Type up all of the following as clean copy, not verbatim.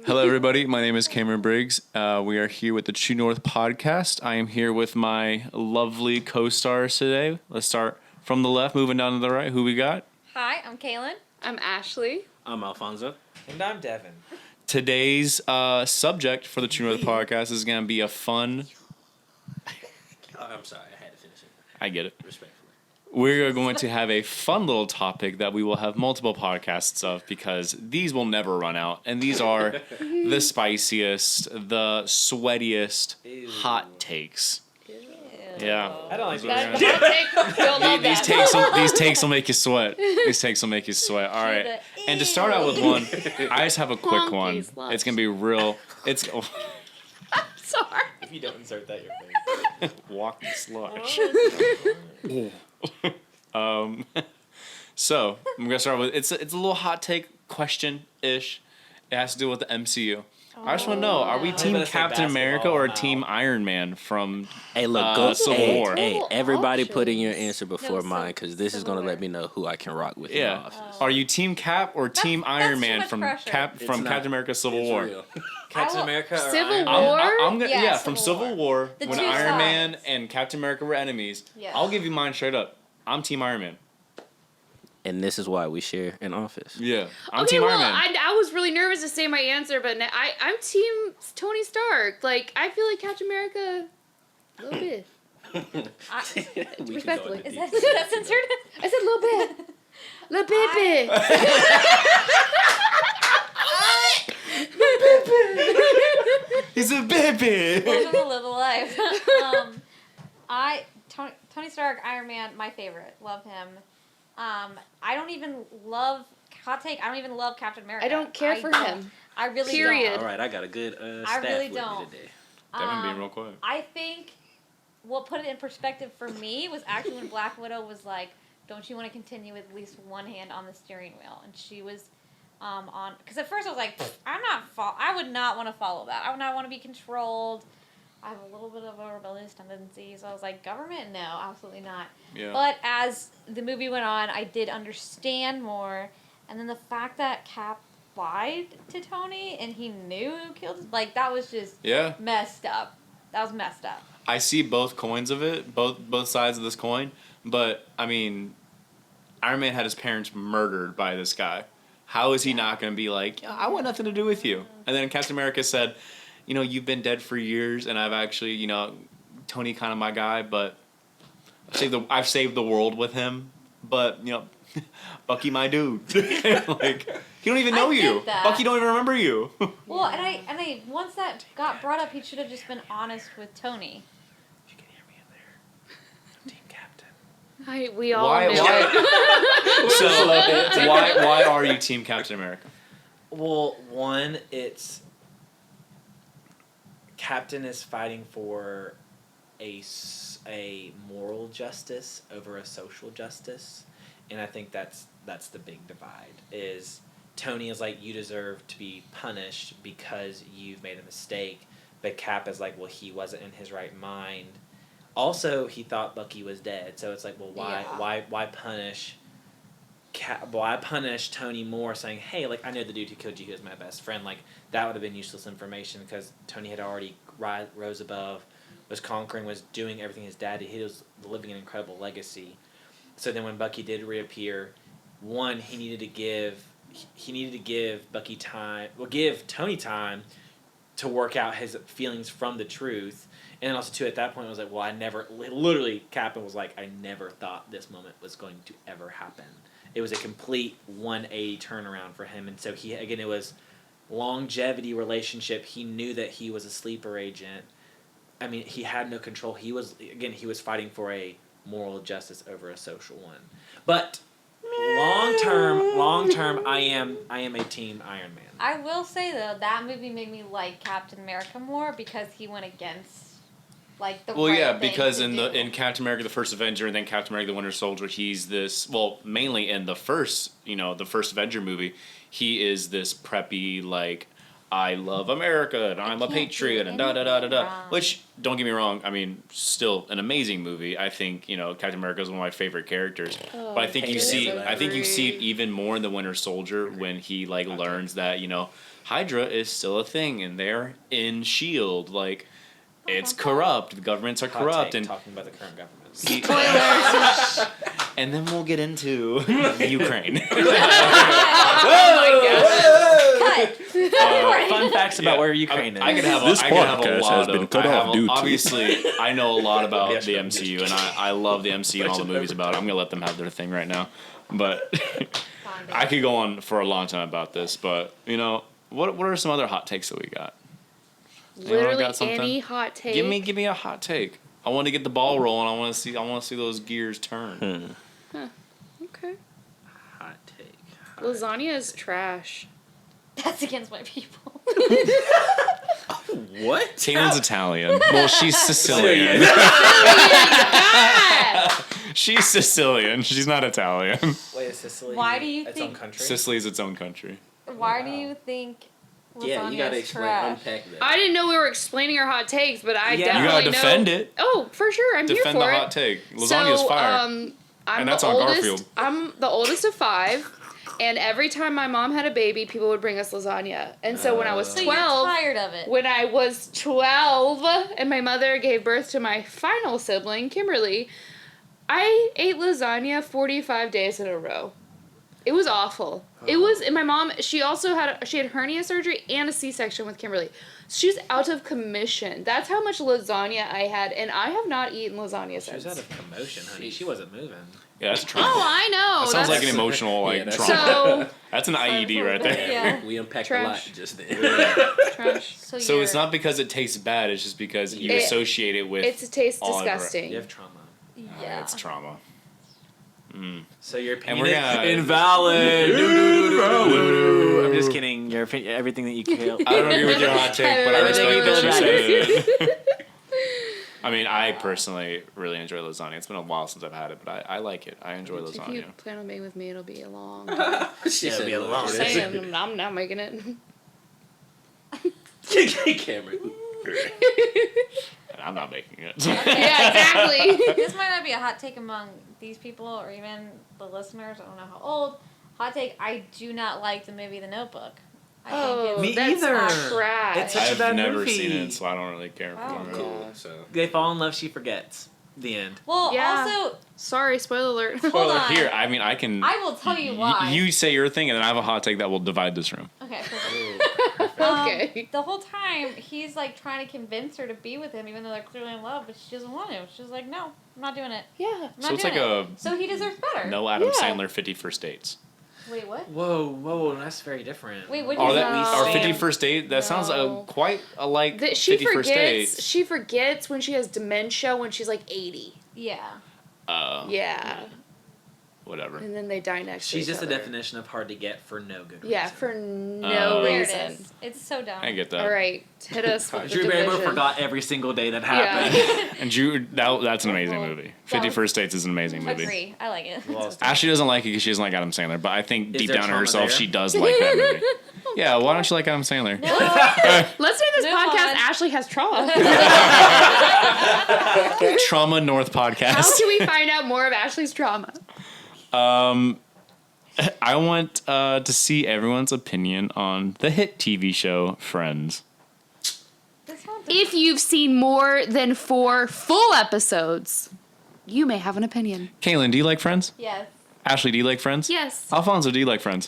Hello, everybody. My name is Cameron Briggs. We are here with the True North podcast. I am here with my lovely co-stars today. Let's start from the left, moving down to the right. Who we got? Hi, I'm Kaylin. I'm Ashley. I'm Alfonso. And I'm Devin. Today's subject for the True North podcast is going to be a fun... Oh, I'm sorry, I had to finish it. I get it. Respectfully. We're going to have a fun little topic that we will have multiple podcasts of because these will never run out. And these are the spiciest, the sweatiest hot takes. Yeah. I don't like That's that. the hot take. You'll love These that. these takes will make you sweat. These takes will make you sweat. All right. And to start out with one, I just have a quick Honky one. slush. It's gonna be real. It's Sorry. If you don't insert that, you're fake. walk the slush. So I'm gonna start with it's a little hot take question ish. It has to do with the MCU. I just want to know: are we Team gonna say Captain America or basketball Team Iron Man from? Hey, look, go Civil War. Hey, everybody Options. put in your answer before No, mine, because this is Civil gonna War. let me know who I can rock with in the Yeah. office. Are you Team Cap or Team that's Iron too Man much from pressure. It's not. Captain America Civil It's War? real. Captain will- America or Civil Iron War? Man? I'm gonna Yeah, from Civil Civil War. War The when two Iron Man sides. and Captain America were enemies. Yeah. I'll give you mine straight up. I'm Team Iron Man. And this is why we share an office. Yeah, I'm Okay, Team well, Iron Man. I was really nervous to say my answer, but I'm Team Tony Stark. Like, I feel like Captain America, a little bit. We can go Respectfully. into Is detail. that censored? I said a little bit. Little bit, He's a baby. Welcome to Live a Life. Tony Stark, Iron Man, my favorite. Love him. I don't even love hot take. I don't even love Captain America. I don't care for him. I really Period. don't. All right, I got a good I staff really with don't. me today. Devin being real quick. I think what put it in perspective for me was actually when Black Widow was like, "Don't you want to continue with at least one hand on the steering wheel?" And she was on, because at first I was like, I would not want to follow that. I would not want to be controlled. I have a little bit of a rebellious tendency, so I was like, government? No, absolutely not. Yeah. But as the movie went on, I did understand more, and then the fact that Cap lied to Tony and he knew who killed him, like, that was just Yeah. messed up. That was messed up. I see both coins of it, both sides of this coin. But I mean, Iron Man had his parents murdered by this guy. How is he not going to be like, I want nothing to do with you? And then Captain America said, you've been dead for years, and I've actually, Tony kind of my guy, but I've saved the world with him. But Bucky my dude. Like, he don't even know I you. get that. Bucky don't even remember you. Well, and I once that got brought up, he should have just been honest with Tony. You can hear me in there. I'm Team Captain. we all Why? knew it. So why are you Team Captain America? Well, one, it's Captain is fighting for a moral justice over a social justice, and I think that's the big divide. Is Tony is like, you deserve to be punished because you've made a mistake, but Cap is like, well, he wasn't in his right mind. Also, he thought Bucky was dead, so it's like, well, why punish why punish Tony more, saying, hey, like, I know the dude who killed you, he was my best friend. Like, that would have been useless information because Tony had already rose above, was conquering, was doing everything his dad did. He was living an incredible legacy. So then when Bucky did reappear, one, he needed to give Bucky time, give Tony time to work out his feelings from the truth. And then also, too, at that point, I was like, well, literally, Captain was like, I never thought this moment was going to ever happen. It was a complete 180 turnaround for him. And so it was longevity relationship. He knew that he was a sleeper agent. I mean, he had no control. He was fighting for a moral justice over a social one. But long term, I am a Team Iron Man. I will say though, that movie made me like Captain America more because he went against like the right thing because to in do. in Captain America the First Avenger and then Captain America the Winter Soldier, he's this, well, mainly in the first Avenger movie, he is this preppy, like, I love America and I'm a can't patriot do and da da da da da. anything wrong. Which, don't get me wrong, I mean, still an amazing movie. I think Captain America is one of my favorite characters. Oh, But I think you see it great. even more in the Winter Soldier when he learns that Hydra is still a thing and they're in Shield. Like, it's corrupt. The governments are Hot corrupt, take, and talking about the current government. Spoilers. and then we'll get into Ukraine. Fun facts about where Ukraine is. I could have This I could have a podcast lot has been of. cut I have off a- due to- obviously, I know a lot about Yes, the I'm MCU, and I love the MCU and all the movies about it. I'm gonna let them have their thing right now, but I could go on for a long time about this. But what are some other hot takes that we got? Anyone Literally got something? any hot take. Give me a hot take. I want to get the ball rolling. I want to see those gears turn. Okay. Hot take. Lasagna is trash. That's against my people. What? Taylor's Italian. Well, she's Sicilian. She's Sicilian. She's not Italian. Wait, is Sicily Why do you its think- own country? Sicily's its own country. Why do you think lasagna Yeah, you gotta is explain, trash? unpack that. I didn't know we were explaining our hot takes, but I Yeah. You definitely gotta defend know. it. Oh, for sure, I'm Defend here the for hot it. take. Lasagna's fire. I'm And that's the on oldest. Garfield. I'm the oldest of 5, and every time my mom had a baby, people would bring us lasagna. And so when I was So 12, you're tired of it. when I was 12, and my mother gave birth to my final sibling, Kimberly, I ate lasagna 45 days in a row. It was awful. It was, and my mom, she had hernia surgery and a C-section with Kimberly. She's out of commission. That's how much lasagna I had, and I have not eaten lasagna She was since. out of commotion, honey. She wasn't moving. Yeah, that's trauma. Oh, I know. That sounds like an That's- emotional Yeah, that's- trauma. So, That's an IED right there. Yeah. We unpacked Trash. a lot just then. trash. So you're- it's not because it tastes bad. It's just because you It- associate it with. It tastes all of it. disgusting. You have trauma. Yeah. It's trauma. So your And opinion we're is gonna- invalid. Invalid. I'm just kidding. Your everything that you kill. I don't agree with your hot take, but I respect that you said it. I mean, I personally really enjoy lasagna. It's been a while since I've had it, but I like it. I enjoy If you lasagna. plan on being with me, it'll be a long time. She It'll said be a long it. Saying, I'm not making it. Cameron. I'm not making it. Yeah, exactly. This might not be a hot take among these people or even the listeners. I don't know how old. Hot take: I do not like the movie The Notebook. I Oh, Me that's either. trash. It's such a I've bad never movie. seen it, so I don't really care for Wow. it. Cool. So They fall in love, she forgets. The end. Well, Yeah. also, Sorry, spoiler alert. hold Well, on. here, I mean, I can. I will tell you why. You say your thing, and then I have a hot take that will divide this room. Okay. Okay. The whole time he's like trying to convince her to be with him, even though they're clearly in love, but she doesn't want to. She's like, "No, I'm not doing it. Yeah. I'm not So it's doing like it." So he deserves better. No Adam Yeah. Sandler 51st Dates. Wait, what? Whoa, that's very different. Wait, what Oh, is that that? or 51st Date? That sounds No. quite alike. That she 51st forgets. Dates. She forgets when she has dementia when she's like 80. Yeah. Yeah. Whatever. And then they die next to She's each just other. a definition of hard to get for no good reason. Yeah, for no There it reason. is. It's so dumb. I get that. All right, hit us with the Drew Barrymore division. forgot every single day that Yeah. happened. And Drew, that's an amazing Well, movie. that 51st Dates is an amazing movie. Agree. I like it. Well, Ashley doesn't like it because she doesn't like Adam Sandler, but I think Is deep there down in trauma herself there? she does like that movie. Yeah, why don't you like Adam Sandler? No. Let's name this Move podcast on. Ashley Has Trauma. Trauma North How podcast. can we find out more of Ashley's trauma? I want to see everyone's opinion on the hit TV show Friends. This one's If you've seen more than 4 full episodes, you may have an opinion. Kaylin, do you like Friends? yes. Ashley, do you like Friends? Yes. Alfonso, do you like Friends?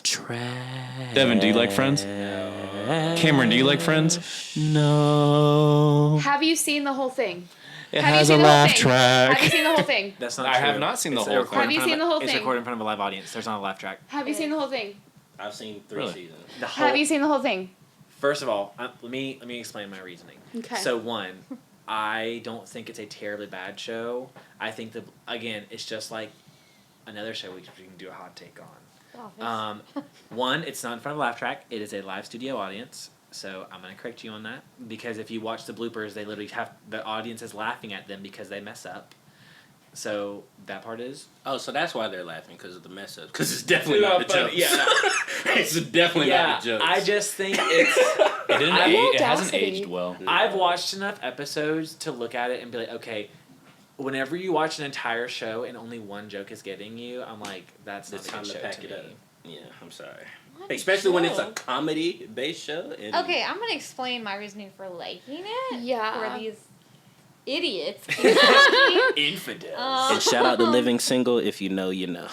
Devin, do you like Friends? Cameron, do you like Friends? No. Have you seen the whole thing? It Have has you a seen the whole laugh thing? track. Have you seen the whole thing? That's not I true. have not seen the It's whole recorded thing. Have you in front seen of the whole It's thing? recorded in front of a live audience. There's not a laugh track. Have you seen the whole thing? I've seen 3 Really? seasons. The whole, Have you seen the whole thing? First of all, let me explain my reasoning. Okay. So one, I don't think it's a terribly bad show. I think that again, it's just like another show we can do a hot take on. One, it's not in front of a laugh track. It is a live studio audience. So I'm gonna correct you on that because if you watch the bloopers, they literally have the audience is laughing at them because they mess up. So that part is Oh, so that's why they're laughing, because of the mess up. Because it's definitely not the funny. jokes. Yeah. It's definitely not the jokes. I just think it's It hasn't Audacity. aged well. I've watched enough episodes to look at it and be like, okay, whenever you watch an entire show and only one joke is getting you, I'm like, that's not It's a time good to show pack to it me. up. Yeah, I'm sorry. What Especially when it's show? a comedy-based show. And Okay, I'm gonna explain my reasoning for liking it. Yeah. For these idiots. Infidels. And shout out to Living Single. If you know, you know.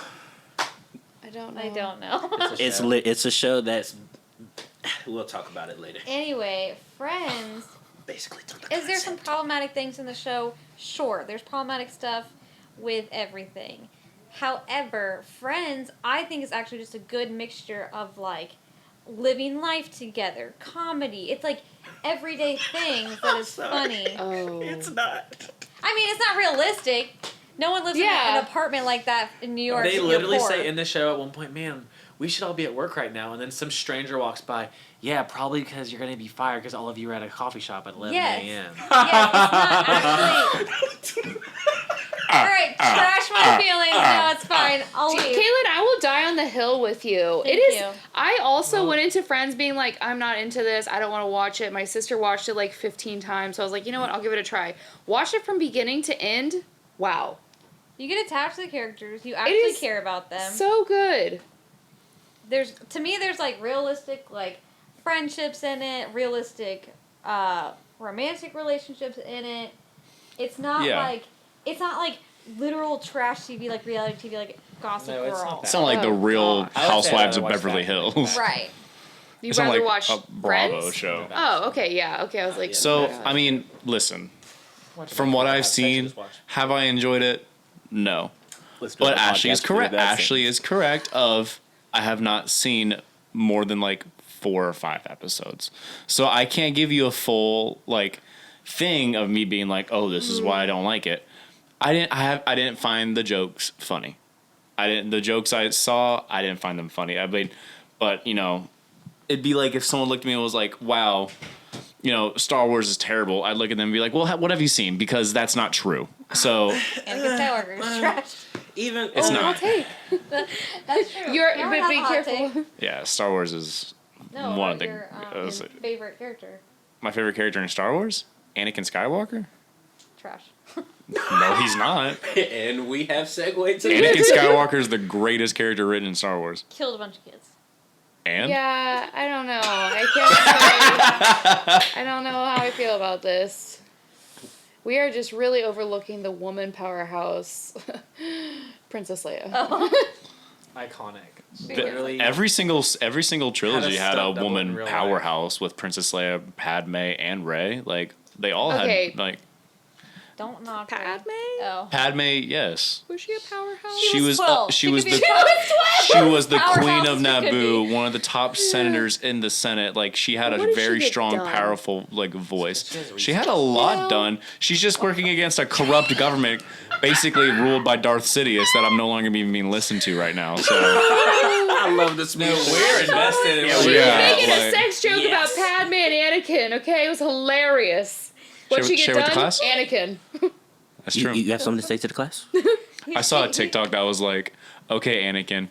I don't know. I don't know. It's a It's a show that's. We'll talk about it later. Anyway, Friends. Basically, it's Is there some problematic things in the show? Sure, there's problematic stuff with everything. However, Friends, I think, is actually just a good mixture of, like, living life together, comedy. It's, like, everyday things that is funny. Oh. It's not. I mean, it's not realistic. No one lives in Yeah. an apartment like that in New York. They You're literally poor. say in the show at one point, man, we should all be at work right now. And then some stranger walks by. Yeah, probably because you're going to be fired because all of you are at a coffee shop at 11 Yes. a.m. Yes, it's not actually... Alright, trash my feelings. No, it's fine. I'll leave. Caitlin, I will die on the hill with you. Thank it is. you. I also went into Friends being like, I'm not into this. I don't want to watch it. My sister watched it like 15 times, so I was like, you know what? I'll give it a try. Watch it from beginning to end. Wow, You get attached to the characters. You actually is care about them. so good. To me, there's like realistic like friendships in it, realistic romantic relationships in it. It's not like literal trash TV, like reality TV, like Gossip No, it's Girl. not that. It's not like the Oh, real God. I would say Housewives I'd of watch Beverly that. Hills. Right. You'd It's not rather like watch a Bravo Friends? show. Oh, okay, yeah, okay. I was like, So, oh my God. I mean, listen. Watch From it. what I've Have sex, seen, just watch. have I enjoyed it? No. Let's do But a Ashley is podcast for correct. that Ashley is correct of I have not seen more than like 4 or 5 episodes. So I can't give you a full like thing of me being like, "Oh, this is why I don't like it." I didn't find the jokes funny. The jokes I saw, I didn't find them funny. I mean, but you know, it'd be like if someone looked at me and was like, "Wow, you know, Star Wars is terrible." I'd look at them and be like, "Well, what have you seen?" Because that's not true. So Anakin Skywalker is trash. Even It's Oh, not. I'll take. That's true. You're, You don't but have be a hot careful. take. yeah, Star Wars is No, one of the your favorite character. my favorite character in Star Wars, Anakin Skywalker. Trash. No, he's not. and we have segued to Anakin Skywalker is the greatest character written in Star Wars. Killed a bunch of kids. And Yeah, I don't know. I can't say. I don't know how I feel about this. We are just really overlooking the woman powerhouse, Princess Leia. Oh. Iconic. the- Literally. every single trilogy had a stunt double in woman real life. powerhouse with Princess Leia, Padme, and Rey. Like they all Okay. had like Don't knock Padme? her. Oh. Padme. Yes, Was she a powerhouse? she was. 12. She was could the. be 12. She was the Powerhouse queen of she could Naboo, be. one of the top senators in the Senate. Like she had What a did she very get strong, done? powerful like voice. She has She had a lot Well- done. She's just working against a corrupt government, basically ruled by Darth Sidious that I'm no longer being listened to right now. So I love this movie. We're invested in Yeah, what She we was yeah, making a like- sex joke Yes. about Padme and Anakin, okay? It was hilarious. What she share get with done? the class? Anakin. that's You, true. you have something to say to the class? I saw a TikTok that was like, "Okay, Anakin,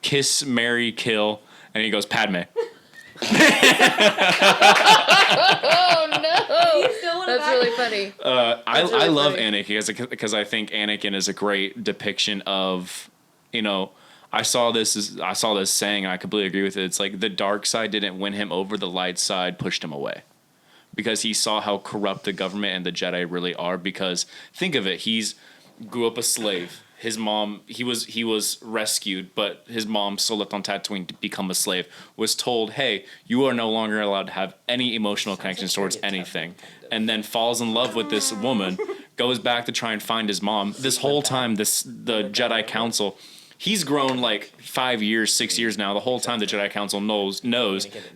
kiss, marry, kill," and he goes, "Padme." Oh no! You still wanna That's back- really funny. I That's really love funny. Anakin because I think Anakin is a great depiction of, you know, I saw this saying and I completely agree with it. It's like the dark side didn't win him over, the light side pushed him away. Because he saw how corrupt the government and the Jedi really are. Because think of it, grew up a slave. His mom, he was rescued, but his mom still left on Tatooine to become a slave. Was told, hey, you are no longer allowed to have any emotional connections towards anything. And then falls in love with this woman, goes back to try and find his mom. This whole time, the Jedi Council, he's grown like 5 years, 6 years now. The whole time the Jedi Council knows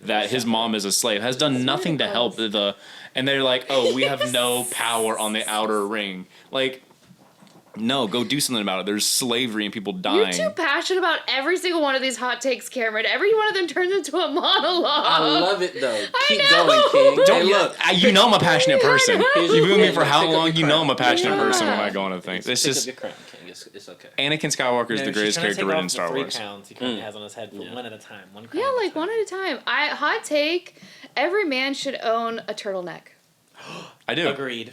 that his mom is a slave, has done nothing to help and they're like, oh, we have no power on the outer ring. Like, no, go do something about it. There's slavery and people You're dying. too passionate about every single one of these hot takes, Cameron. Every one of them turns into a monologue. I love it though. Keep know. going, King. Don't Hey, look. you know I'm a passionate person. I know. You've been with me for how Pick up long? your You know I'm a crown. passionate Yeah. person when I go into things. It's Pick up just your crown, King. It's okay. Anakin Skywalker is the she's greatest trying to character take written off in the Star 3 Wars. crowns he currently has on his head for one at a time. One crown Yeah, at a like time. one at a time. Hot take. Every man should own a turtleneck. I do. Agreed.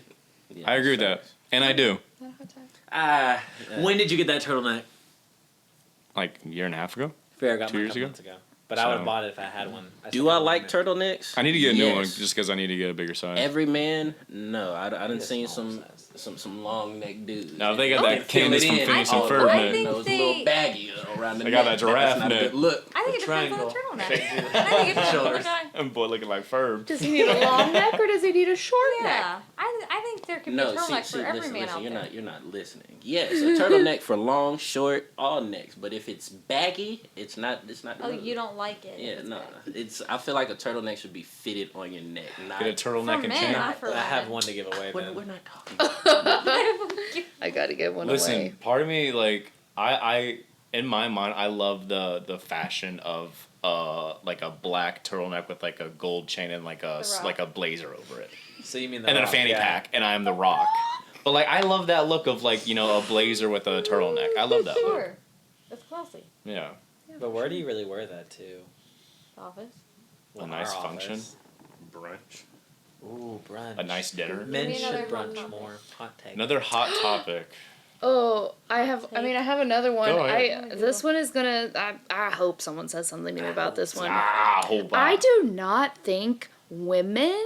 Yeah, I agree with that. facts. And I do. Not a hot take. When did you get that turtleneck? Like a year and a half ago. Fair, I got 2 mine a years couple ago? months ago. But I would So- have bought it if I had one. Do I like turtlenecks? I need to get a new one Yes. just because I need to get a bigger size. Every man? No, I done Get a seen small some long neck dudes. No, they got man. that Candace from Phineas and I Ferb, think man. Those they- little baggy around the They neck. got that giraffe That's not a neck. good look. I think it depends on the triangle. turtleneck. I think it depends on the guy. And boy looking like Ferb. Does he need a long neck or does he need a short neck? Yeah, I think there could be No, a turtleneck see, for every listen, man listen. out You're there. not listening. Yes, a turtleneck for long, short, all necks. But if it's baggy, it's not. the Oh, move. you don't like it? Yeah, It's no. bad. It's. I feel like a turtleneck should be fitted on your neck. Not. Get a turtleneck For and men, chain. not for I have women. one to give away We're, then. we're not talking. About I gotta give one Listen, away. part of me like I in my mind I love the fashion of like a black turtleneck with like a gold chain and like a The Rock. like a blazer over it, So you mean the and then a Rock, fanny yeah. pack, and I'm the Rock. But like I love that look of like a blazer with a turtleneck. I love that look. Sure, that's classy. Yeah, But where do you really wear that to? Office. a nice Our function, office. brunch, Ooh, brunch. a nice dinner. Men Give me should another hot brunch topic. more. Hot take. Another hot topic. Oh, I have another one. Go ahead. This one is gonna. I hope someone says something to me about this one. Hold on. I do not think women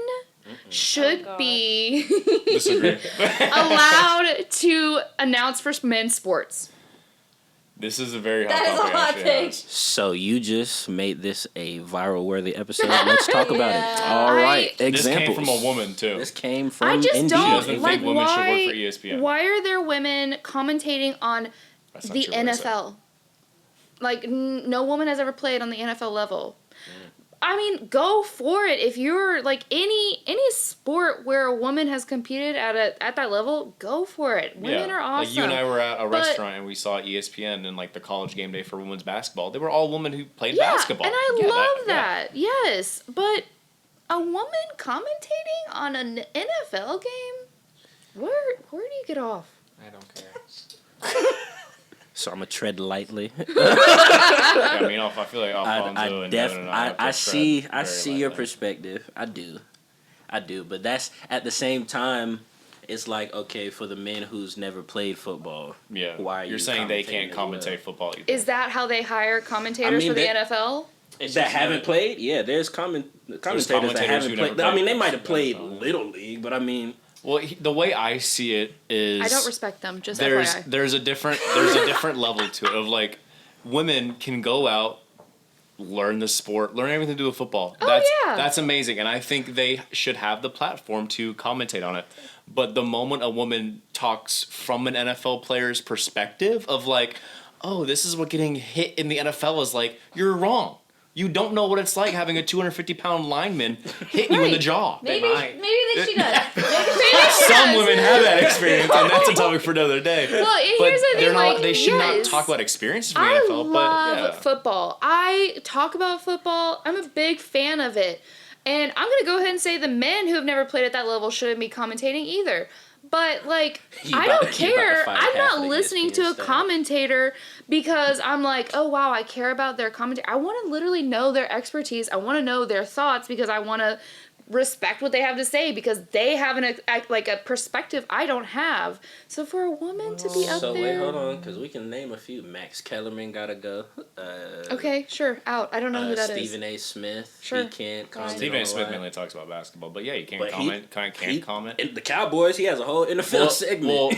should Oh, God. be disagree. allowed to announce for men's sports. This is a very hot That is a topic. hot actually, take. yes. So you just made this a viral-worthy episode. Let's talk about it. Yeah. All right, This examples. came from a woman too. This came from. I just Indeed. She don't doesn't like think women should work why. for ESPN. Why are there women commentating on That's not the true what I said. NFL? Like no woman has ever played on the NFL level. I mean, go for it. If you're like any sport where a woman has competed at that level, go for it. Women are awesome. Like you and I were at a But- restaurant and we saw ESPN and like the college game day for women's basketball. They were all women who played yeah, basketball. and I Yeah, love yeah. that. Yes, but a woman commentating on an NFL game, where do you get off? I don't care. So I'm gonna tread lightly. Yeah, I mean, I feel like Alfonso and Devin and I, have to I tread see very your lightly. perspective. I do. But that's at the same time. It's like, okay, for the men who's never played football. Yeah, Why are you're you saying they commentating can't as well? commentate football either. Is that how they hire commentators I mean, for the they- NFL? That haven't played? Yeah, there's commentators that commentators haven't who played. never I mean, they played might have played NFL. Little League, but I mean, Well, the way I see it is I don't respect them. Just there's FYI. there's a different level to it of like women can go out, learn the sport, learn everything to do with football. Oh, yeah. That's amazing, and I think they should have the platform to commentate on it. But the moment a woman talks from an NFL player's perspective of like, oh, this is what getting hit in the NFL is like, you're wrong. You don't know what it's like having a 250-pound lineman hit you in the Right. jaw. Maybe might. that she does. Some women have that experience, and that's a topic for another day. Well, But here's the they're thing, not. like, They should not yes. talk about experiences from the I NFL. love But yeah, football. I talk about football. I'm a big fan of it. And I'm going to go ahead and say the men who have never played at that level shouldn't be commentating either. But, like, You I about- don't you about to care. fight I'm half not of the listening to ESPN a staff. commentator because I'm like, oh, wow, I care about their commentary. I want to literally know their expertise. I want to know their thoughts because I want to respect what they have to say because they have a perspective I don't have. So for a woman to be up so there. wait, hold on, because we can name a few. Max Kellerman gotta go. Okay, sure, out. I don't know who that is. Stephen A. Smith. Sure. He can't comment. Stephen A. on Smith that. mainly talks about basketball. But yeah, you can't But he- comment. Can't he- comment. And the Cowboys, he has a whole NFL segment. Well,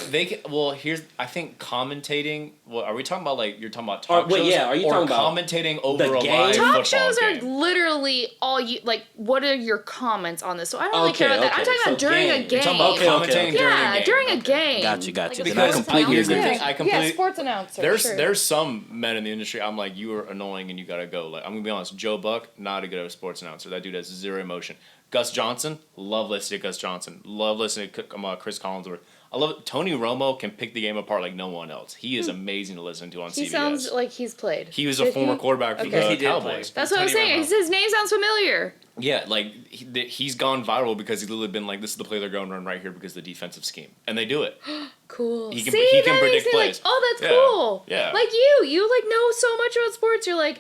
they can, well, here's I think commentating. Well, are we talking about like you're talking about talk wait, shows? yeah, are you or talking about commentating over the a game? live Talk football shows are game? literally all you like. What are your comments on this? So I don't really Okay, care about that. I'm okay, talking about so during a game. game. You're talking about Okay, commentating during a yeah, game. during a Okay. game. Got you. Like a Then I Because completely here's the agree. thing, I completely Yeah, sports announcer. There's sure. there's some men in the industry. I'm like, you are annoying and you gotta go. Like I'm gonna be honest, Joe Buck, not a good sports announcer. That dude has zero emotion. Gus Johnson, love listening to Gus Johnson. Love listening to Chris Collinsworth. I love it. Tony Romo can pick the game apart like no one else. He is amazing to listen to on He CBS. sounds like he's played. He was a former quarterback for Because the he did Cowboys. play. That's what I was Tony saying. Romo. His name sounds familiar. Yeah, like he's gone viral because he's literally been like, this is the play they're going to run right here because of the defensive scheme, and they do it. Cool. He can- See, he can that predict makes me plays. like, oh, that's Yeah. cool. Yeah. Like you like know so much about sports. You're like,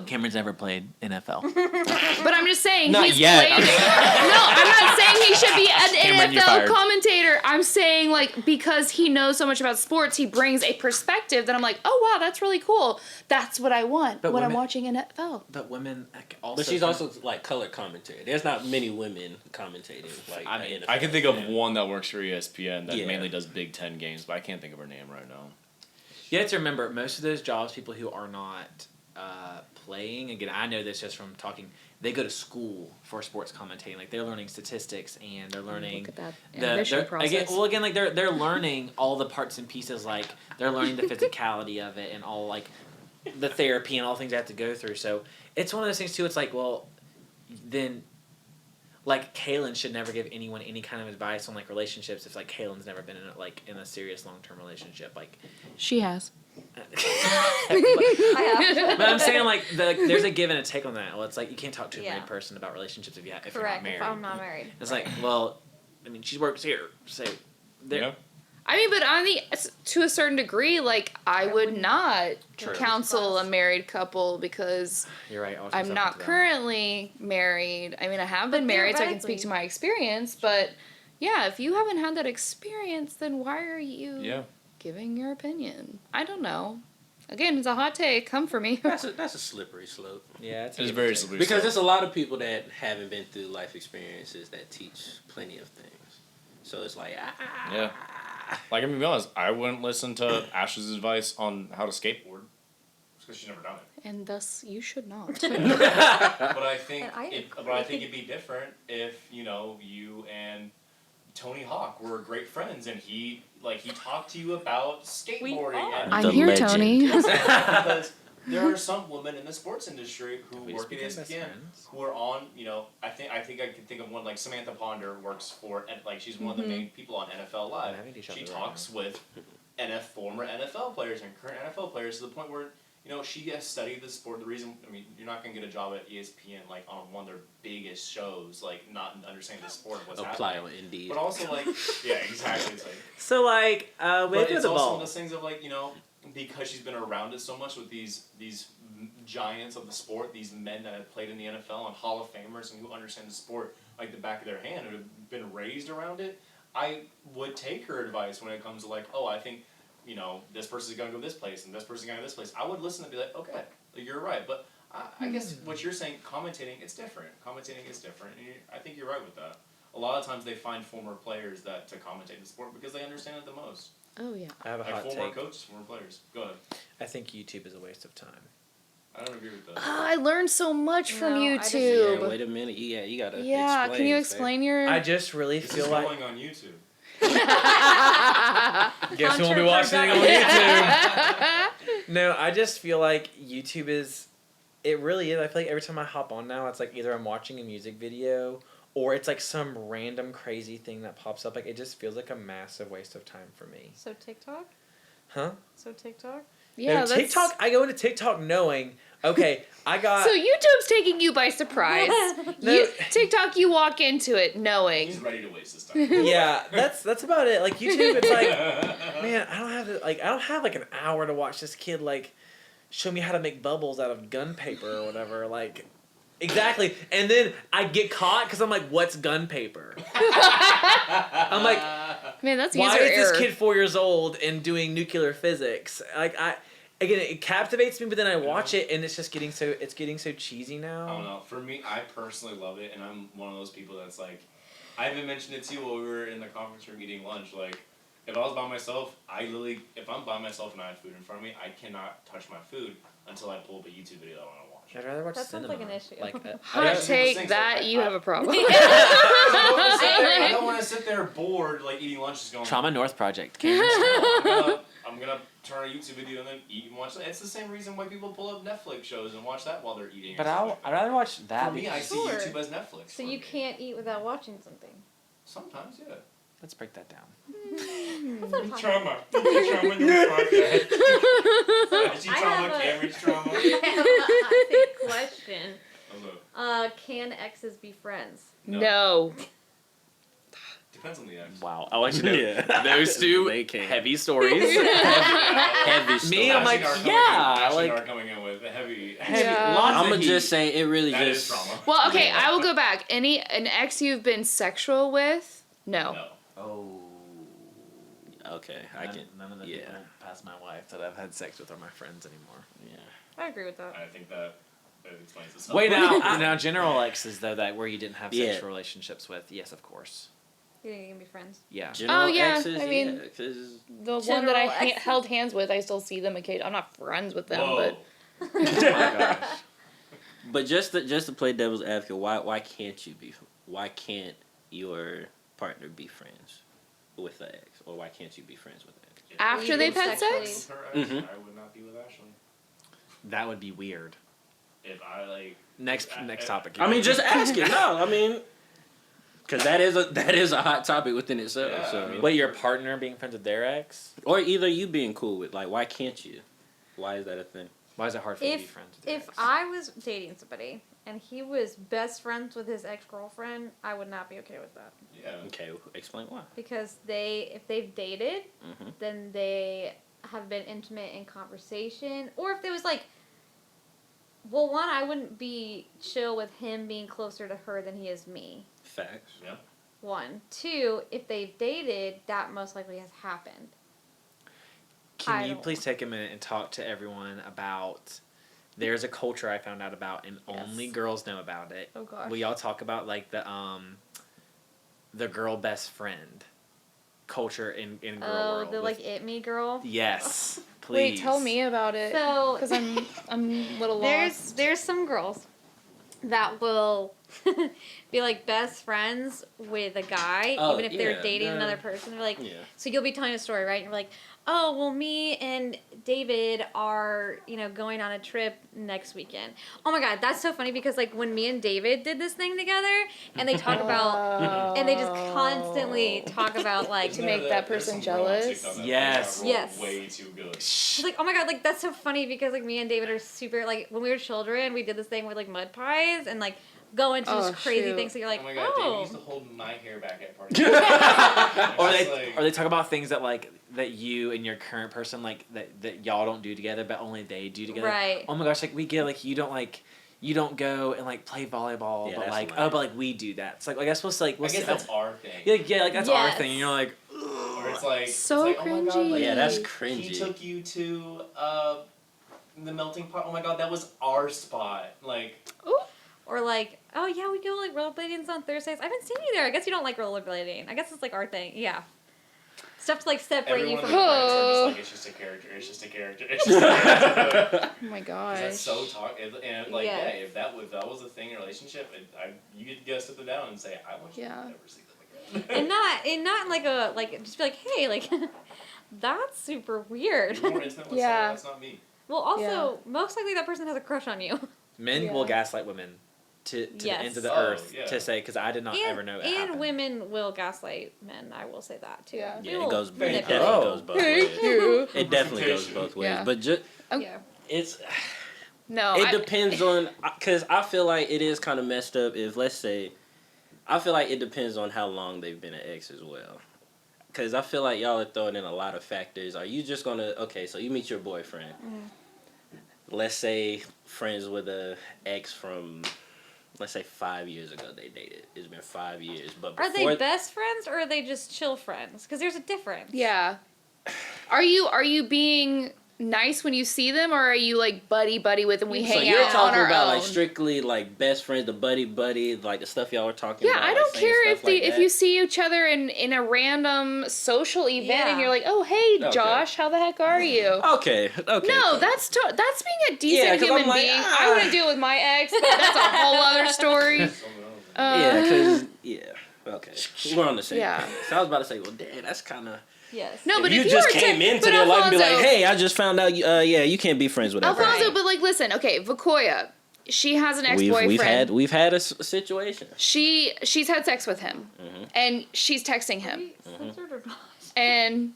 Cameron's never played NFL. but I'm just saying Not he's yet. played. No, I'm not saying he should be an Cameron, you're NFL fired. commentator. I'm saying like because he knows so much about sports, he brings a perspective that I'm like, oh wow, that's really cool. That's what I want But when I'm women- watching NFL. But women like, also. But she's also like color commentary. There's not many women commentating like I mean, NFL. I can think of one that works for ESPN that Yeah. mainly does Big Ten games, but I can't think of her name right now. You have to remember, most of those jobs, people who are not playing, again, I know this just from talking, they go to school for sports commentating. Like, they're learning statistics and they're learning... Look at that the ambition process. again, like, they're learning all the parts and pieces, like, they're learning the physicality of it and all, like, the therapy and all the things they have to go through. So, it's one of those things, too, it's like, well, then... Like, Kaylin should never give anyone any kind of advice on, like, relationships if, like, Kaylin's never been in a serious long-term relationship. Like... She has. I But I'm saying, like, there's a give and a take on that. Well, it's like, you can't talk to a Yeah. married person about relationships if you're not Correct. married. If I'm not married. It's like, well, I mean, she works here, so... Yeah. I mean, but to a certain degree, like I would not True. counsel a married couple because You're right. I'll I'm not currently married. I mean, I have been married, so I can speak to my experience. But yeah, if you haven't had that experience, then why are you giving your opinion? I don't know. Again, it's a hot take. Come for me. That's a slippery slope. Yeah, It's very slippery. Because slope. there's a lot of people that haven't been through life experiences that teach plenty of things. So it's like, Yeah. Like, I'm gonna be honest, I wouldn't listen to Ash's advice on how to skateboard because she's never done it. And thus, you should not. But I think, And I it'd be different if you and Tony Hawk were great friends and he talked to you about skateboarding. And I'm The here, legend. Tony. because there are some women in the sports industry who We work at just became best ESPN friends. who are on, I think I can think of one, like Samantha Ponder works for, like, she's one of the main people on NFL Live. I'm having to shut She the talks with former NFL players and current NFL players to the point where, she has studied the sport. The reason, you're not going to get a job at ESPN, like, on one of their biggest shows, like, not understanding the sport of what's apply happening. on Indeed. But also, like, yeah, exactly. It's like, So, like, but with it's the also one ball. of those things of, like, because she's been around it so much with these giants of the sport, these men that have played in the NFL and Hall of Famers and who understand the sport like the back of their hand and have been raised around it, I would take her advice when it comes to, like, oh, I think, this person's going to go this place and this person's going to go this place. I would listen and be like, okay, you're right. But I guess what you're saying, commentating, it's different. Commentating is different. And I think you're right with that. A lot of times they find former players to commentate the sport because they understand it the most. Oh, yeah. I have a Like hot former take. coaches, former players. Go ahead. I think YouTube is a waste of time. I don't agree with that. I learned so much from No, I Yeah, YouTube. wait a minute. You gotta. Yeah, can you explain your... I just really This feel is like... going on YouTube. Guess who won't be watching it on YouTube? No, I just feel like YouTube is... It really is. I feel like every time I hop on now, it's like either I'm watching a music video or it's like some random crazy thing that pops up. Like, it just feels like a massive waste of time for me. So TikTok? Huh? So TikTok? Yeah, no, that's... TikTok, I go into TikTok knowing, okay, I got... So YouTube's taking you by surprise. No. TikTok, you walk into it knowing. He's ready to waste his time. Yeah, that's about it. Like, YouTube, it's like, man, I don't have like an hour to watch this kid like show me how to make bubbles out of gun paper or whatever. Like, exactly. And then I get caught because I'm like, what's gun paper? I'm like, Man, that's why user is error. this kid 4 years old and doing nuclear physics? Like, again, it captivates me, but then I watch it and it's just getting so cheesy now. I don't know. For me, I personally love it, and I'm one of those people that's like, I even mentioned it to you while we were in the conference room eating lunch. Like, if I was by myself, if I'm by myself and I have food in front of me, I cannot touch my food until I pull up a YouTube video that I want to watch. I'd rather watch That sounds cinema. like an issue. Hot Yeah, take things that like you have a problem. I don't want to sit there bored, like eating lunch, just going. Trauma North Project. I'm gonna turn on a YouTube video and then eat and watch that. It's the same reason why people pull up Netflix shows and watch that while they're eating. But or something I'd like rather watch that. that. For me, I see Sure. YouTube as Netflix. So for you me. can't eat without watching something. Sometimes, yeah. Let's break that down. Trauma. Trauma in this podcast. Is she I trauma? have a- Cameron's trauma? I have a big question. Hello. Can exes be friends? No. Depends on the ex. Wow, I want you to know Yeah. those two They can. heavy stories. Heavy Me, stuff. I'm like, Ashley yeah, Ashley like- are coming in with heavy. Yeah. Lots I'm of gonna heat. just say it really That just. is trauma. Well, okay, Yeah. I will go back. An ex you've been sexual with? No. No. Oh. Okay, I can. None of the yeah. people past my wife that I've had sex with are my friends anymore. Yeah. I agree with that. I think that explains itself. Wait, now general exes though that where you didn't have Yeah. sexual relationships with, yes, of course. You think you can be friends? Yeah. General yeah, exes, I mean- yeah, 'cause- The one that General I exes. held hands with, I still see them occasionally. I'm not friends with them, Whoa. but Oh my gosh. But just to play devil's advocate, why can't your partner be friends with the ex, or why can't you be friends with the ex? after Even they've had sexually. sex? Her ex, Mhm. I would not be with Ashley. That would be weird. If I like. Next topic. I mean, just ask it. No, I mean, because that is a hot topic within itself. Yeah, so, I mean- Wait, your partner being friends with their ex? or either you being cool with, like, why can't you? Why is that a thing? Why is it hard for you to be friends with your If ex? I was dating somebody and he was best friends with his ex-girlfriend, I would not be okay with that. Yeah. Okay, explain why. Because if they've dated, Mm-hmm. then they have been intimate in conversation. Or if there was like, well, one, I wouldn't be chill with him being closer to her than he is me. Facts. Yeah. One. Two, if they've dated, that most likely has happened. Can I you don't- please take a minute and talk to everyone about there's a culture I found out about and Yes. only girls know about it. Oh gosh. We all talk about like the girl best friend culture in girl Oh, world. the with- like it me girl. Yes. Please. Wait, tell me about it. So Because I'm a little lost. there's some girls that will be like best friends with a guy, Oh, even if they're yeah, dating the- another person. They're like, Yeah. so you'll be telling a story, right? And you're like, oh, well, me and David are, going on a trip next weekend. Oh my God, that's so funny because like when me and David did this thing together and they talk about, and they just constantly talk about like, To make that person jealous? Yes. Yes. Way too good. she's like, oh my God, like that's so funny because like me and David are super, like when we were children, we did this thing with like mud pies and like go into Oh, just crazy shoot. things. So you're like, Oh my God, David oh. used to hold my hair back at parties. Or they talk about things that like that you and your current person like that y'all don't do together but only they do together. Right. Oh my gosh, like we get like you don't go and like play volleyball, Yeah, but that's like lame. oh but like we do that. It's like I guess we'll like I guess that's our thing. yeah like that's our Yes. thing. And you're like Or it's like So it's like, oh my God, cringy. like, Yeah, that's he cringy. took you to the melting pot. Oh my God, that was our spot. Like Or like, oh yeah, we go like rollerblading on Thursdays. I haven't seen you there. I guess you don't like rollerblading. I guess it's like our thing. Yeah. Stuff to like separate everyone you in from. the friends are just Oh. like it's just a character. It's just a character. It's just a character. Oh my 'Cause gosh. that's so and like Yes. yeah, if that was a thing in a relationship, you could go sit them down and say, I want you Yeah. to never see them again. And not like a like just be like, hey, like that's super weird. You're more intimate with Yeah. someone that's not me. Well, also most likely that person has a crush on you. men will Yeah. gaslight women to Yes. the ends of the Oh, earth yeah. to say because I did not ever know that and happened. women will gaslight men. I will say that too. Yeah. We Yeah, will it goes. It manipulate. definitely Oh. goes both Thank ways. you. It definitely goes both ways. Yeah. But just Yeah. it's. No, It depends on, because I feel like it is kind of messed up if, let's say, I feel like it depends on how long they've been an ex as well. Because I feel like y'all are throwing in a lot of factors. Are you just going to, okay, so you meet your boyfriend. Let's say friends with a ex from, let's say 5 years ago they dated. It's been 5 years. But Are before they best friends or are they just chill friends? Because there's a difference. Yeah. Are you being nice when you see them, or are you like buddy with them? We So hang you're out on talking our about own. like strictly like best friends, the buddy, like the stuff y'all were talking Yeah, about. I like, don't saying care stuff if like if that. you see each other in a random social event Yeah. and you're like, oh hey Okay. Josh, how the heck are you? Okay. No, cool. that's being a Yeah, decent 'cause I'm human like, being. ah. I wouldn't deal with my ex, but that's a whole other story. Yeah, because, yeah. Okay. We're on the same Yeah. page. So I was about to say, well, damn, that's kind of... Yes. No, but you if just were came to, into but their life and be like, Alfonso- hey, I just found out, yeah, you can't be friends with that Alfonso, person. but like, listen, okay, Vakoya, she has an ex-boyfriend. We've had a situation. She's had sex with him, and she's texting Are him, we censored or not? and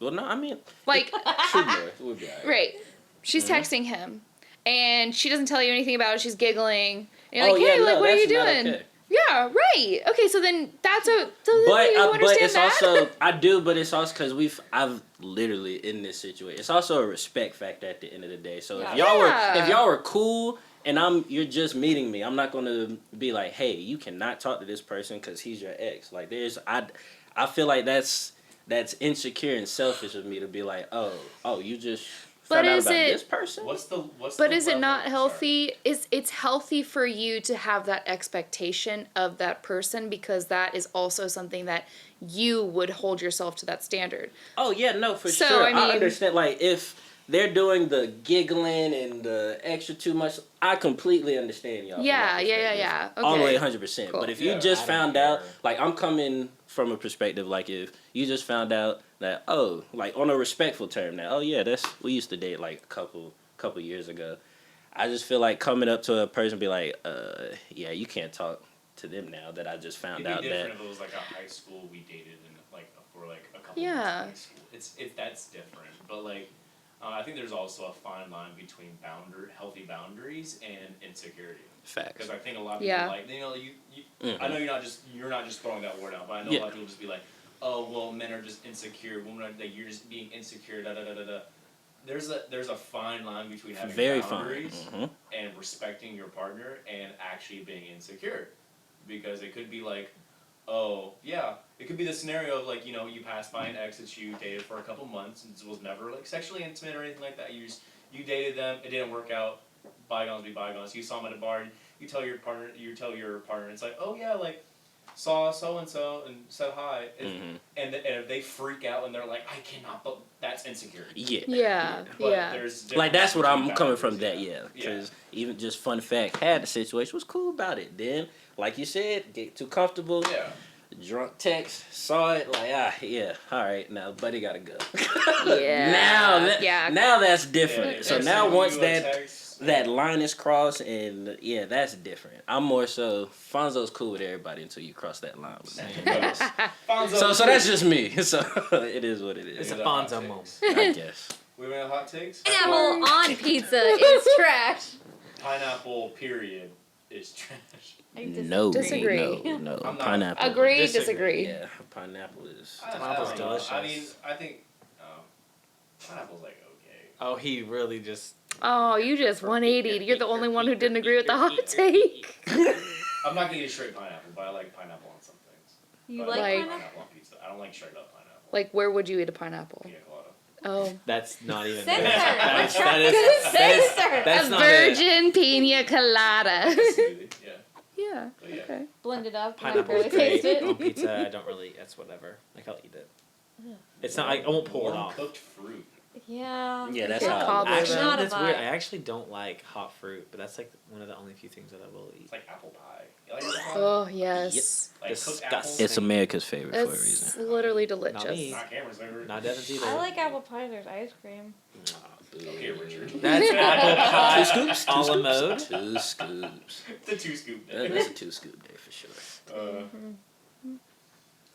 Well, no, I mean, like True North would be alright. right, she's texting him, and she doesn't tell you anything about it. She's giggling. And you're like, Oh, yeah, hey, like, no, what are you that's not doing? okay. Yeah, right. Okay, so then that's a. So then But you understand but it's that? also I do, but it's also because I've literally in this situation. It's also a respect factor at the end of the day. So if y'all were cool and you're just meeting me, I'm not gonna be like, hey, you cannot talk to this person because he's your ex. Like I feel like that's insecure and selfish of me to be like, oh, you just But found out is about it- this person. But is it not healthy? It's healthy for you to have that expectation of that person because that is also something that you would hold yourself to that standard. Oh yeah, no, for So, sure. I mean- I understand. Like if they're doing the giggling and the extra too much, I completely understand y'all. from Yeah, that yeah. perspective. All the way, Okay. 100%. Cool. But if you Yeah, just I don't found out, care. like I'm coming from a perspective, like if you just found out that like on a respectful term, that we used to date like a couple years ago. I just feel like coming up to a person and be like, yeah, you can't talk to them now that I just found It'd out be that. different if it was like a high school we dated and like for like a couple Yeah. months in high school. That's different, but like I think there's also a fine line between healthy boundaries and insecurity. Facts. Because I think a lot of people Yeah. like you. Mhm. I know you're not just throwing that word out, but I know a lot of people just be like, oh well, men are just insecure. Women are like you're just being insecure. Da da da da da. There's a fine line between having Very fine. boundaries Mhm. and respecting your partner and actually being insecure, because it could be like, oh yeah, it could be the scenario of like you passed by an ex that you dated for a couple months and was never like sexually intimate or anything like that. You dated them, it didn't work out. Bygones be bygones. You saw them at a bar. You tell your partner. It's like, oh yeah, like saw so and so and said hi. And if they freak out and they're like, I cannot, but that's insecurity. Yeah. Yeah, But yeah. there's Like that's what I'm different coming from. boundaries, That because even just fun fact, had the situation, was cool about it. Then, like you said, get too comfortable. Yeah. Drunk text, saw it like all right, now buddy gotta go. Yeah. now that's different. Yeah, So if now you once a that text, that line is crossed, and yeah, that's different. I'm more so Fonzo's cool with everybody until you cross that line with that. Fonzo, So that's just me. So it is what it It's is. a the hot Fonzo takes. moment. I guess. We went hot takes. Pineapple on pizza is trash. Pineapple, period, is trash. I No, Disagree. no, I'm not- pineapple. Agree, Disagree. disagree. Yeah, pineapple is. Pineapple's I don't know. delicious. I mean, I think pineapple's like okay. Oh, he really just. Oh, you just 180'd. You're the only one who didn't agree with the hot take. I'm not gonna eat straight pineapple, but I like pineapple on some things. You But I like Like- pineapple? on pizza. I don't like straight up pineapple. Like, where would you eat a pineapple? Pina colada. Oh. That's not even. Censor. That's A not it. virgin pina colada. Smoothie, yeah. Yeah. But yeah. Okay. Blend it up. Pineapple Barely is great taste it. on pizza. I don't really. That's whatever. Like I'll eat it. It's not. I won't pull it Warm off. cooked fruit. Yeah. Yeah, that's Yeah, how. cobbler, Actually, though. Not a that's weird. vibe. I actually don't like hot fruit, but that's like one of the only few things that I will eat. It's like apple pie. You like apple pie? Oh, yes. Like cooked Disgusting. apples? It's America's favorite for a It's reason. literally me. delicious. Not Cameron's favorite. Not Devin's either. I like apple pie. There's ice cream. Okay, Richard. That's apple pie. 2 scoops. a la mode. 2 scoops. It's a 2-scoop day. That's a 2 scoop day for sure.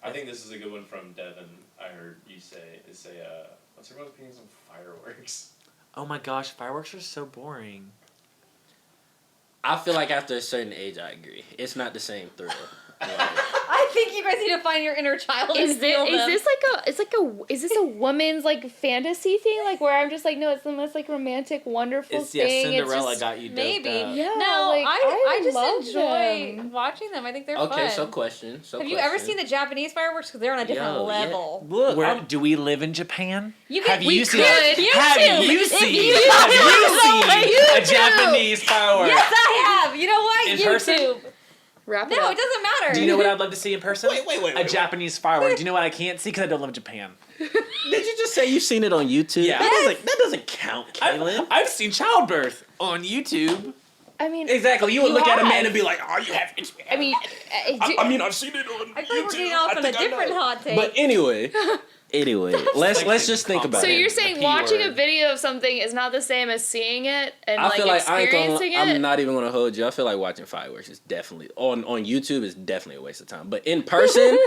I think this is a good one from Devin. I heard you say, what's everyone's opinions on fireworks? Oh my gosh, fireworks are so boring. I feel like after a certain age, I agree. It's not the same thrill. I think you guys need to find your inner child and Is feel them. this a woman's like fantasy thing, like where I'm just like, no, it's the most like romantic, wonderful It's yeah, thing. Cinderella it's just, got you doped Maybe. up. Yeah, No, like, I just love enjoy them. watching them. I think they're Okay, fun. so question. Have you ever seen the Japanese fireworks? Because they're on a different Yo, yeah. level. Look, Where- do we live in Japan? You Have could, we you seen? could. YouTube. Have you If seen? you Have go you on seen YouTube. a Japanese firework? Yes, I have. You know what? In YouTube. person? Wrap it No, up. it doesn't matter. Do you know what I'd love to see in person? Wait. A Japanese firework. Do you know what I can't see because I don't live in Japan? Did you just say you've seen it on YouTube? Yeah. That doesn't count, Kaylin. I've seen childbirth on YouTube. I mean, Exactly. You would You look at a have. man and be like, "Oh, you have." I mean, I mean, I've seen it on I thought we were YouTube. getting off on a think I different know. hot take. But anyway, Anyway, let's just think about So it. you're The saying P watching a word. video of something is not the same as seeing it and I feel like experiencing it? I'm not even gonna hold you. I feel like watching fireworks is definitely on YouTube is definitely a waste of time. But in person,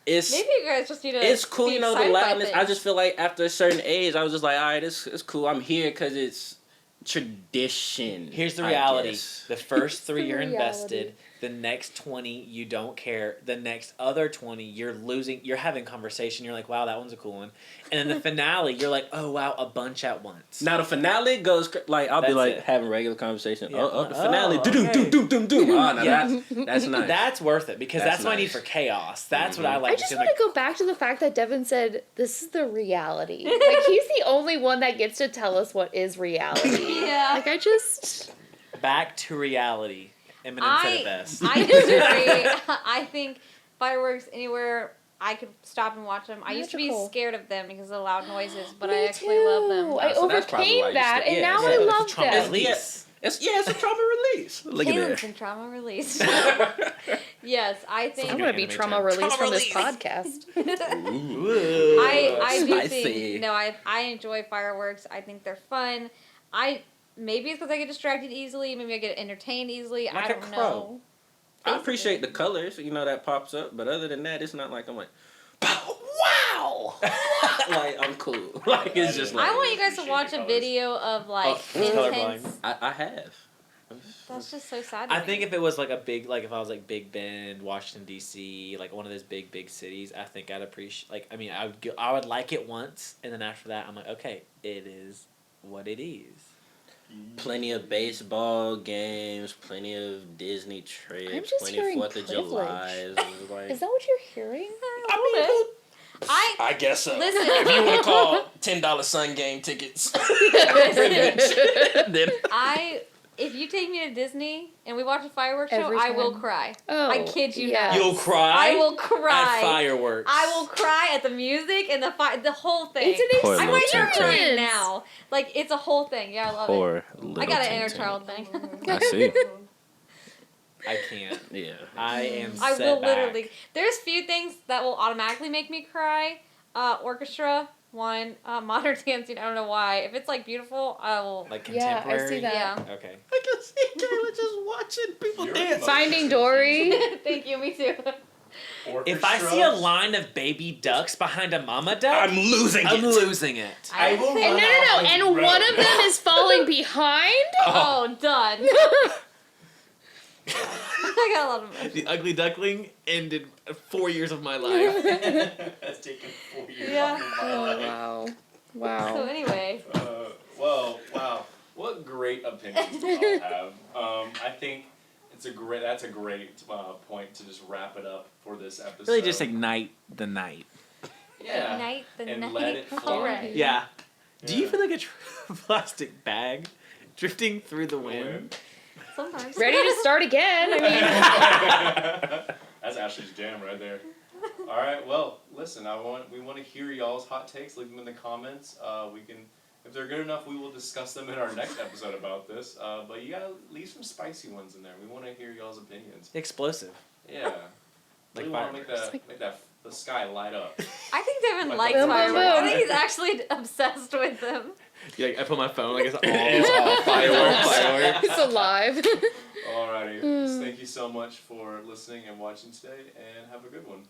it's Maybe you guys just need to. it's cool, be you know, the excited by loudness. I things. just feel like after a certain age, I was just like, all right, it's cool. I'm here because it's tradition. Here's the I reality: guess. the first 3 you're Reality. invested. The next 20 you don't care. The next other 20 you're losing. You're having conversation. You're like, wow, that one's a cool one. And then the finale, you're like, oh wow, a bunch at once. Now the finale goes like I'll be That's like it. having regular conversation. Yeah. The finale. Oh, Doom okay. doom doom doom doom. Ah, now Yeah. that's nice. That's worth it because That's that's my need nice. for chaos. That's what I like. I just want to go back to the fact that Devin said this is the reality. Like he's the only one that gets to tell us what is reality. Yeah. Like I just back to reality. Eminem said it best. I disagree. I think fireworks anywhere I could stop and watch them. I used to be Magical. scared of them because of the loud noises, but Me I actually love them. too. I So that's probably why overcame you that, stick- and yeah, now yeah. I It's love trauma them. release. It's a trauma release. Look at Caitlin's that. been trauma released. Yes, I think I'm gonna be Anime trauma term. released Trauma from this release. podcast. Ooh. I do Spicy. think no, I enjoy fireworks. I think they're fun. Maybe it's because I get distracted easily. Maybe I get entertained easily. Like I a don't crow. know. I appreciate the colors, that pops up, but other than that, it's not like I'm like, wow, like I'm cool. Like it's just like I want you guys to appreciate watch the a colors. video of like it's intense. colorblind. I have. That's just so sad. To I me. think if it was like if I was like Big Bend, Washington D.C., like one of those big cities, I think I'd appreciate. I would like it once, and then after that, I'm like, okay, it is what it is. Plenty of baseball games, plenty of Disney trips, I'm just plenty of hearing 4th of July. Like, Is that what you're hearing? I guess so. listen. If you want to call $10 Sun game tickets, then if you take me to Disney and we watch a fireworks show, Every I will time. cry. Oh, I kid you yeah. not. You'll cry. I will cry. At fireworks. I will cry at the music and the whole thing. It's an Poor I little might be Tintin. crying now. Like it's a whole thing. Yeah, I love it. Poor little I got an inner Tintin. child thing. I see. I can't. Yeah. I am. I set will back. literally. There's few things that will automatically make me cry. Orchestra, one. Modern dancing. I don't know why. If it's like beautiful, I will. Like Yeah, contemporary. I see that. Yeah. Okay. I can see Kayla just watching people You're dance. emotional. Finding Dory. Thank you. Me too. If I see a line of baby ducks behind a mama duck, I'm losing I'm it. losing it. I will And no, and one of them is falling behind. Oh, done. I got a lot of emotion. The ugly duckling ended 4 years of my life. That's taken 4 years Yeah. off of my Oh life. wow. So anyway, Well, wow, what great opinions we all have. I think that's a great point to just wrap it up for this episode. Really just ignite the night. yeah, ignite the and night. let it fly. Alright. Yeah. Do you Yeah. feel like a plastic bag drifting through the wind? Sometimes. Ready to start again. I mean, That's Ashley's jam right there. All right, well, listen, we want to hear y'all's hot takes. Leave them in the comments. If they're good enough, we will discuss them in our next episode about this. But you gotta leave some spicy ones in there. We want to hear y'all's opinions. Explosive. Yeah, Like we want to fireworks. make the sky light up. I think Devin Like likes boom, boom, fireworks. boom. I think he's actually obsessed with them. Yeah, I put my phone like it's all, It's all fireworks. it's alive. Alrighty, thank you so much for listening and watching today, and have a good one.